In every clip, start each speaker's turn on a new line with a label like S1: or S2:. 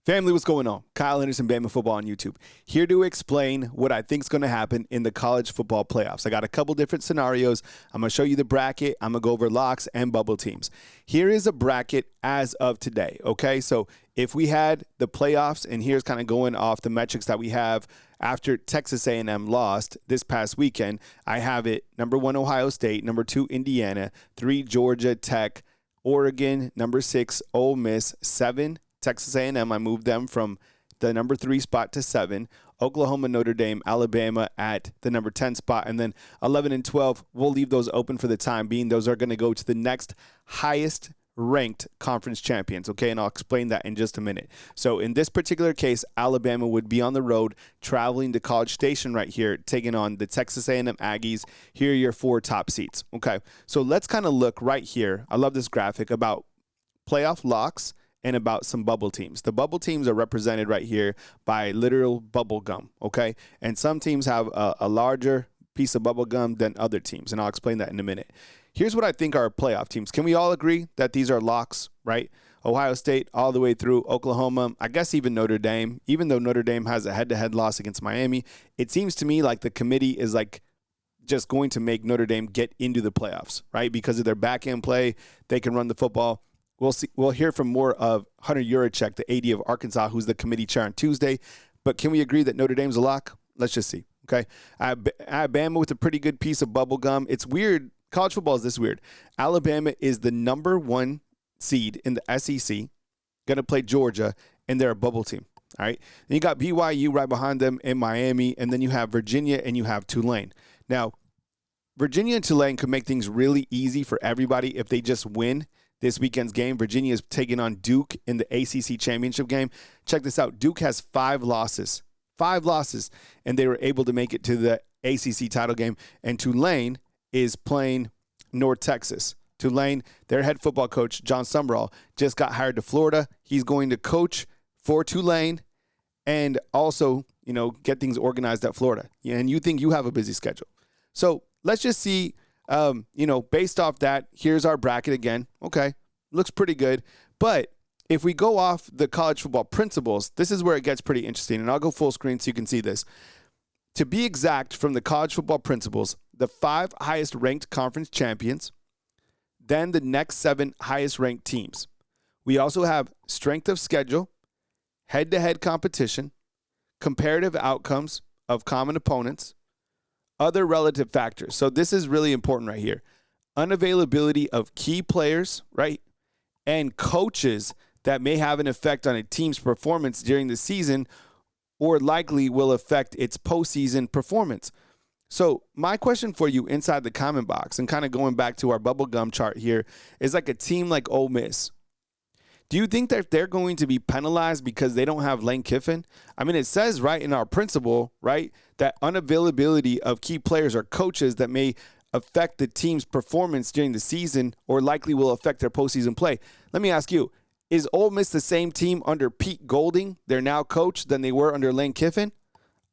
S1: Family, what's going on? Kyle Henderson, Bama Football on YouTube. Here to explain what I think is going to happen in the college football playoffs. I got a couple different scenarios. I'm going to show you the bracket. I'm going to go over locks and bubble teams. Here is a bracket as of today, okay? So if we had the playoffs, and here's kind of going off the metrics that we have after Texas A&M lost this past weekend, I have it number 1, Ohio State, number 2, Indiana, 3, Georgia Tech, Oregon, number 6, Ole Miss, 7, Texas A&M, I moved them from the number 3 spot to 7. Oklahoma, Notre Dame, Alabama at the number 10 spot. And then 11 and 12, we'll leave those open for the time being. Those are going to go to the next highest ranked conference champions, okay? And I'll explain that in just a minute. So in this particular case, Alabama would be on the road traveling to College Station right here, taking on the Texas A&M Aggies. Here are your 4 top seats, okay? So let's kind of look right here. I love this graphic about playoff locks and about some bubble teams. The bubble teams are represented right here by literal bubble gum, okay? And some teams have a larger piece of bubble gum than other teams, and I'll explain that in a minute. Here's what I think are playoff teams. Can we all agree that these are locks, right? Ohio State all the way through Oklahoma, I guess even Notre Dame. Even though Notre Dame has a head-to-head loss against Miami, it seems to me like the committee is like just going to make Notre Dame get into the playoffs, right? Because of their back-end play, they can run the football. We'll see. We'll hear from more of Hunter Yurachek, the AD of Arkansas, who's the committee chair on Tuesday. But can we agree that Notre Dame's a lock? Let's just see. Okay. Bama with a pretty good piece of bubble gum. It's weird. College football is this weird. Alabama is the number 1 seed in the SEC, going to play Georgia, and they're a bubble team. All right. Then you got BYU right behind them in Miami, and then you have Virginia and you have Tulane. Now, Virginia and Tulane could make things really easy for everybody if they just win this weekend's game. Virginia is taking on Duke in the ACC championship game. Check this out. Duke has 5 losses, and they were able to make it to the ACC title game. And Tulane is playing North Texas. Tulane, their head football coach, John Summerall, just got hired to Florida. He's going to coach for Tulane and also, get things organized at Florida. And you think you have a busy schedule. So let's just see. Based off that, here's our bracket again. Okay, looks pretty good. But if we go off the college football principles, this is where it gets pretty interesting. And I'll go full screen so you can see this. To be exact, from the college football principles, the 5 highest ranked conference champions, then the next 7 highest ranked teams. We also have strength of schedule, head-to-head competition, comparative outcomes of common opponents, other relative factors. So this is really important right here. Unavailability of key players, right? And coaches that may have an effect on a team's performance during the season or likely will affect its postseason performance. So my question for you inside the comment box, and kind of going back to our bubblegum chart here, is like a team like Ole Miss. Do you think that they're going to be penalized because they don't have Lane Kiffin? I mean, it says right in our principle, right, that unavailability of key players or coaches that may affect the team's performance during the season or likely will affect their postseason play. Let me ask you, is Ole Miss the same team under Pete Golding, their now coach, than they were under Lane Kiffin?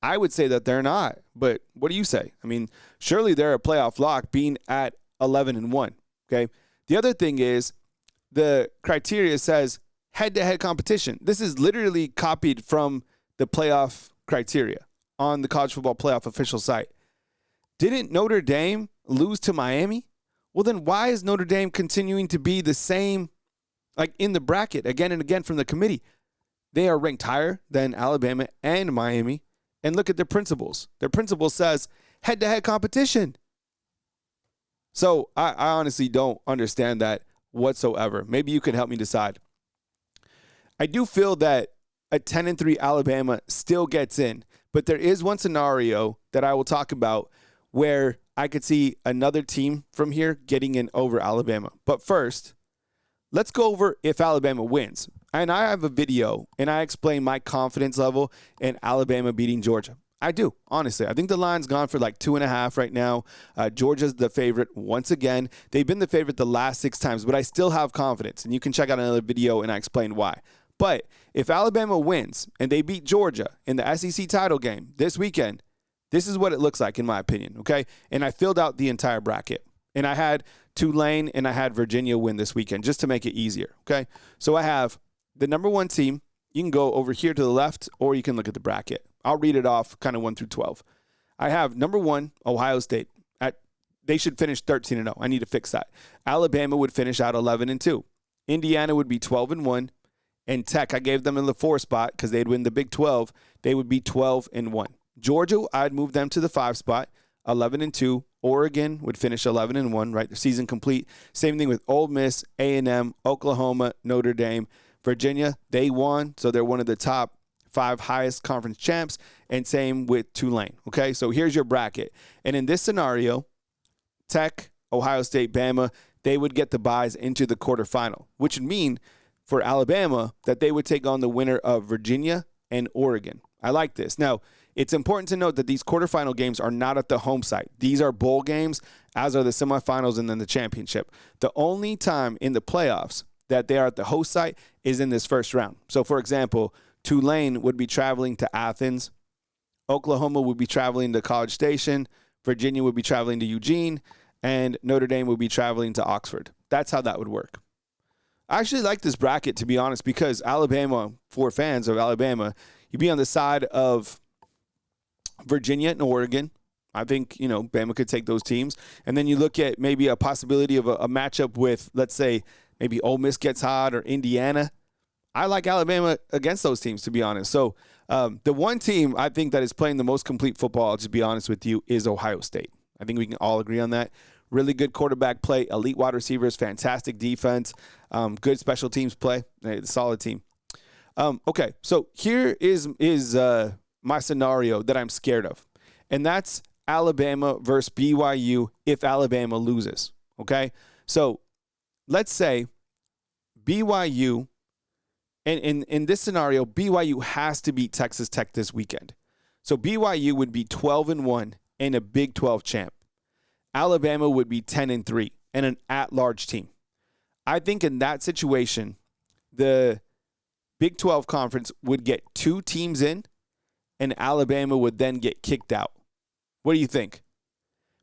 S1: I would say that they're not, but what do you say? I mean, surely they're a playoff lock being at 11-1, okay? The other thing is, the criteria says head-to-head competition. This is literally copied from the playoff criteria on the college football playoff official site. Didn't Notre Dame lose to Miami? Well, then why is Notre Dame continuing to be the same, like in the bracket again and again from the committee? They are ranked higher than Alabama and Miami. And look at their principles. Their principle says head-to-head competition. So I honestly don't understand that whatsoever. Maybe you can help me decide. I do feel that a 10-3 Alabama still gets in, but there is one scenario that I will talk about where I could see another team from here getting in over Alabama. But first, let's go over if Alabama wins. And I have a video, and I explain my confidence level in Alabama beating Georgia. I do, honestly. I think the line's gone for like 2.5 right now. Georgia's the favorite once again. They've been the favorite the last 6 times, but I still have confidence. And you can check out another video, and I explain why. But if Alabama wins and they beat Georgia in the SEC title game this weekend, this is what it looks like in my opinion, okay? And I filled out the entire bracket. And I had Tulane and I had Virginia win this weekend just to make it easier, okay? So I have the number 1 team you can go over here to the left, or you can look at the bracket. I'll read it off kind of 1 through 12. I have number 1, Ohio State. They should finish 13-0. I need to fix that. Alabama would finish out 11-2. Indiana would be 12-1. And Tech, I gave them in the 4 spot because they'd win the Big 12. They would be 12-1. Georgia, I'd move them to the 5 spot, 11-2. Oregon would finish 11-1, right? The season complete. Same thing with Ole Miss, A&M, Oklahoma, Notre Dame. Virginia, they won, so they're one of the top 5 highest conference champs, and same with Tulane, okay? So here's your bracket. And in this scenario, Tech, Ohio State, Bama, they would get the byes into the quarterfinal, which would mean for Alabama that they would take on the winner of Virginia and Oregon. I like this. Now, it's important to note that these quarterfinal games are not at the home site. These are bowl games, as are the semifinals and then the championship. The only time in the playoffs that they are at the host site is in this first round. So, for example, Tulane would be traveling to Athens. Oklahoma would be traveling to College Station. Virginia would be traveling to Eugene. And Notre Dame would be traveling to Oxford. That's how that would work. I actually like this bracket, to be honest, because Alabama, for fans of Alabama, you'd be on the side of Virginia and Oregon. I think, Bama could take those teams. And then you look at maybe a possibility of a matchup with, let's say, maybe Ole Miss gets hot or Indiana. I like Alabama against those teams, to be honest. So the one team I think that is playing the most complete football, I'll just be honest with you, is Ohio State. I think we can all agree on that. Really good quarterback play, elite wide receivers, fantastic defense, good special teams play, solid team. Okay, so here is my scenario that I'm scared of, and that's Alabama versus BYU if Alabama loses, okay? So let's say BYU, and in this scenario, BYU has to beat Texas Tech this weekend. So BYU would be 12-1 and a Big 12 champ. Alabama would be 10-3 and an at-large team. I think in that situation, the Big 12 conference would get 2 teams in, and Alabama would then get kicked out. What do you think?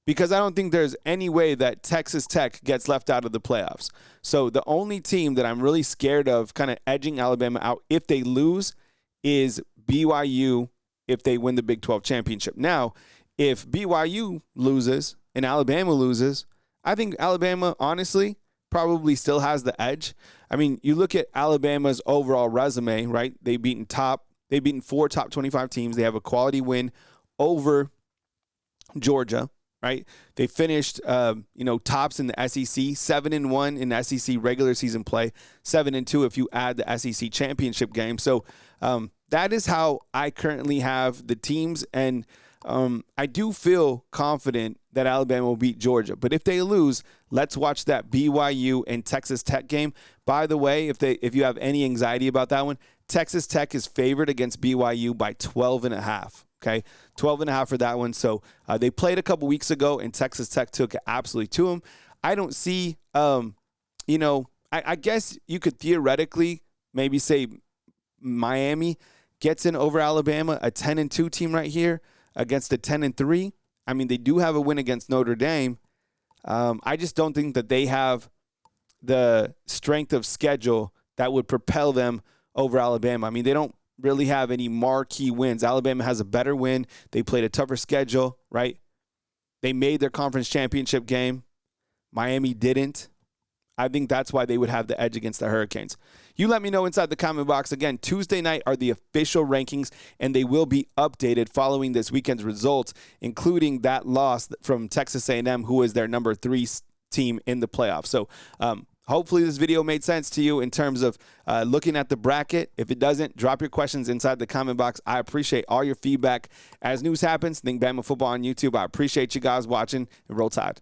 S1: Because I don't think there's any way that Texas Tech gets left out of the playoffs. So the only team that I'm really scared of kind of edging Alabama out if they lose is BYU if they win the Big 12 championship. Now, if BYU loses and Alabama loses, I think Alabama, honestly, probably still has the edge. I mean, you look at Alabama's overall resume, right? They've beaten 4 top 25 teams. They have a quality win over Georgia, right? They finished, tops in the SEC, 7-1 in the SEC regular season play, 7-2 if you add the SEC championship game. So that is how I currently have the teams, and I do feel confident that Alabama will beat Georgia. But if they lose, let's watch that BYU and Texas Tech game. By the way, if you have any anxiety about that one, Texas Tech is favored against BYU by 12.5. Okay, 12.5 for that one. So they played a couple weeks ago, and Texas Tech took it absolutely to them. I don't see, I guess you could theoretically maybe say Miami gets in over Alabama, a 10-2 team right here against a 10-3. I mean, they do have a win against Notre Dame. I just don't think that they have the strength of schedule that would propel them over Alabama. I mean, they don't really have any marquee wins. Alabama has a better win. They played a tougher schedule, right? They made their conference championship game. Miami didn't. I think that's why they would have the edge against the Hurricanes. You let me know inside the comment box. Again, Tuesday night are the official rankings, and they will be updated following this weekend's results, including that loss from Texas A&M, who is their number 3 team in the playoffs. So hopefully this video made sense to you in terms of looking at the bracket. If it doesn't, drop your questions inside the comment box. I appreciate all your feedback. As news happens, think Bama Football on YouTube. I appreciate you guys watching, and Roll Tide.